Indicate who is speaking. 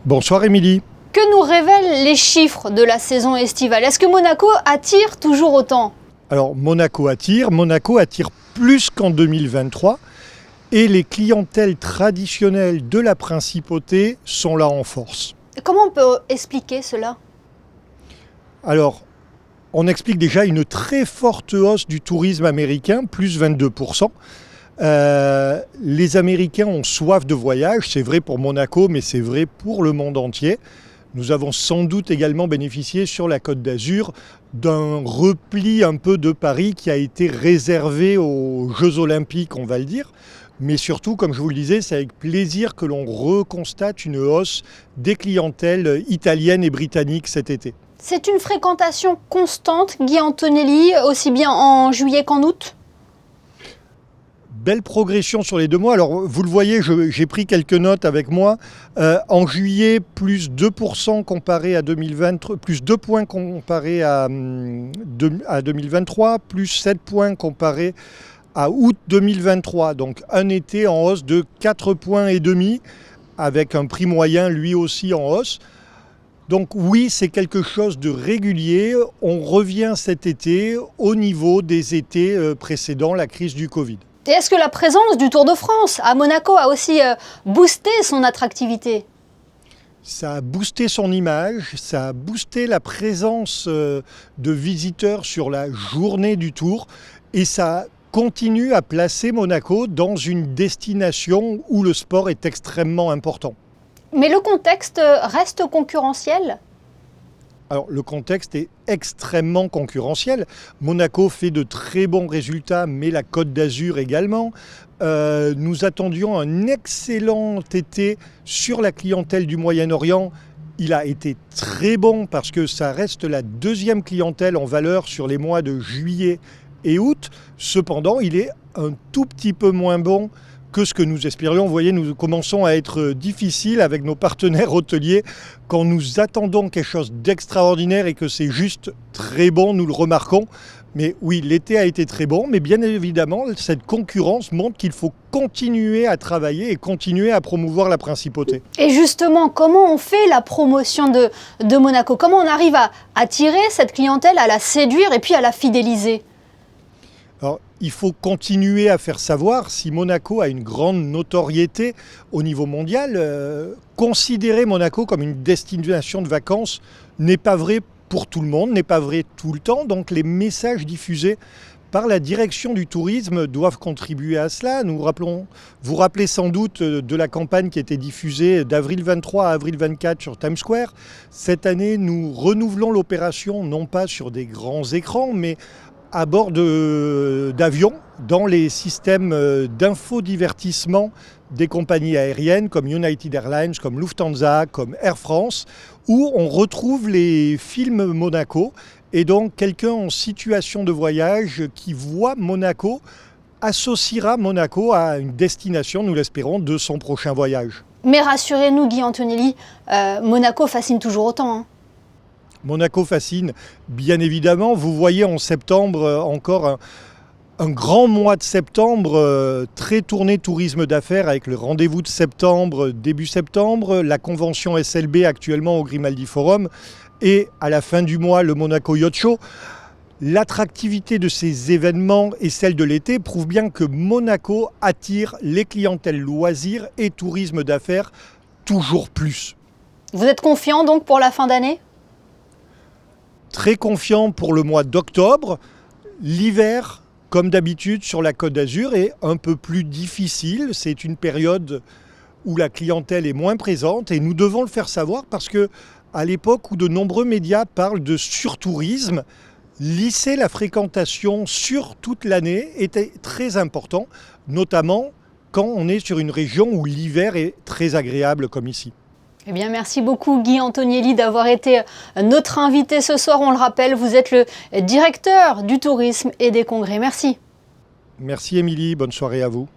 Speaker 1: Bonsoir Émilie.
Speaker 2: Que nous révèlent les chiffres de la saison estivale? Est-ce que Monaco attire toujours autant?
Speaker 1: Alors Monaco attire plus qu'en 2023 et les clientèles traditionnelles de la principauté sont là en force.
Speaker 2: Comment on peut expliquer cela?
Speaker 1: Alors, on explique déjà une très forte hausse du tourisme américain, plus 22%. Les Américains ont soif de voyage, c'est vrai pour Monaco, mais c'est vrai pour le monde entier. Nous avons sans doute également bénéficié sur la Côte d'Azur d'un repli un peu de Paris qui a été réservé aux Jeux Olympiques, on va le dire. Mais surtout, comme je vous le disais, c'est avec plaisir que l'on reconstate une hausse des clientèles italiennes et britanniques cet été.
Speaker 2: C'est une fréquentation constante, Guy Antonelli, aussi bien en juillet qu'en août?
Speaker 1: Belle progression sur les 2 mois. Alors, vous le voyez, j'ai pris quelques notes avec moi. En juillet, plus 2% comparé à 2020, plus 2 points comparé à 2023, plus 7 points comparé à août 2023. Donc, un été en hausse de 4,5 points, avec un prix moyen lui aussi en hausse. Donc oui, c'est quelque chose de régulier. On revient cet été au niveau des étés précédents la crise du Covid.
Speaker 2: Et est-ce que la présence du Tour de France à Monaco a aussi boosté son attractivité?
Speaker 1: Ça a boosté son image, ça a boosté la présence de visiteurs sur la journée du Tour et ça continue à placer Monaco dans une destination où le sport est extrêmement important.
Speaker 2: Mais le contexte reste concurrentiel?
Speaker 1: Alors, le contexte est extrêmement concurrentiel. Monaco fait de très bons résultats, mais la Côte d'Azur également. Nous attendions un excellent été sur la clientèle du Moyen-Orient. Il a été très bon parce que ça reste la deuxième clientèle en valeur sur les mois de juillet et août. Cependant, il est un tout petit peu moins bon que ce que nous espérions. Vous voyez, nous commençons à être difficiles avec nos partenaires hôteliers. Quand nous attendons quelque chose d'extraordinaire et que c'est juste très bon, nous le remarquons. Mais oui, l'été a été très bon, mais bien évidemment, cette concurrence montre qu'il faut continuer à travailler et continuer à promouvoir la principauté.
Speaker 2: Et justement, comment on fait la promotion de Monaco? Comment on arrive à attirer cette clientèle, à la séduire et puis à la fidéliser?
Speaker 1: Alors, il faut continuer à faire savoir si Monaco a une grande notoriété au niveau mondial. Considérer Monaco comme une destination de vacances n'est pas vrai pour tout le monde, n'est pas vrai tout le temps. Donc les messages diffusés par la direction du tourisme doivent contribuer à cela. Vous rappelez sans doute de la campagne qui était diffusée d'avril 23 à avril 24 sur Times Square. Cette année, nous renouvelons l'opération non pas sur des grands écrans, mais à bord d'avions, dans les systèmes d'infodivertissement des compagnies aériennes comme United Airlines, comme Lufthansa, comme Air France, où on retrouve les films Monaco. Et donc quelqu'un en situation de voyage qui voit Monaco associera Monaco à une destination, nous l'espérons, de son prochain voyage.
Speaker 2: Mais rassurez-nous, Guy Antonelli, Monaco fascine toujours autant, hein.
Speaker 1: Monaco fascine, bien évidemment. Vous voyez en septembre encore un grand mois de septembre très tourné tourisme d'affaires avec le rendez-vous de septembre, début septembre, la convention SLB actuellement au Grimaldi Forum et à la fin du mois le Monaco Yacht Show. L'attractivité de ces événements et celle de l'été prouvent bien que Monaco attire les clientèles loisirs et tourisme d'affaires toujours plus.
Speaker 2: Vous êtes confiant donc pour la fin d'année?
Speaker 1: Très confiant pour le mois d'octobre. L'hiver, comme d'habitude sur la Côte d'Azur, est un peu plus difficile. C'est une période où la clientèle est moins présente et nous devons le faire savoir parce que à l'époque où de nombreux médias parlent de surtourisme, lisser la fréquentation sur toute l'année était très important, notamment quand on est sur une région où l'hiver est très agréable comme ici.
Speaker 2: Eh bien, merci beaucoup Guy Antonelli d'avoir été notre invité ce soir. On le rappelle, vous êtes le directeur du tourisme et des congrès. Merci.
Speaker 1: Merci Émilie, bonne soirée à vous.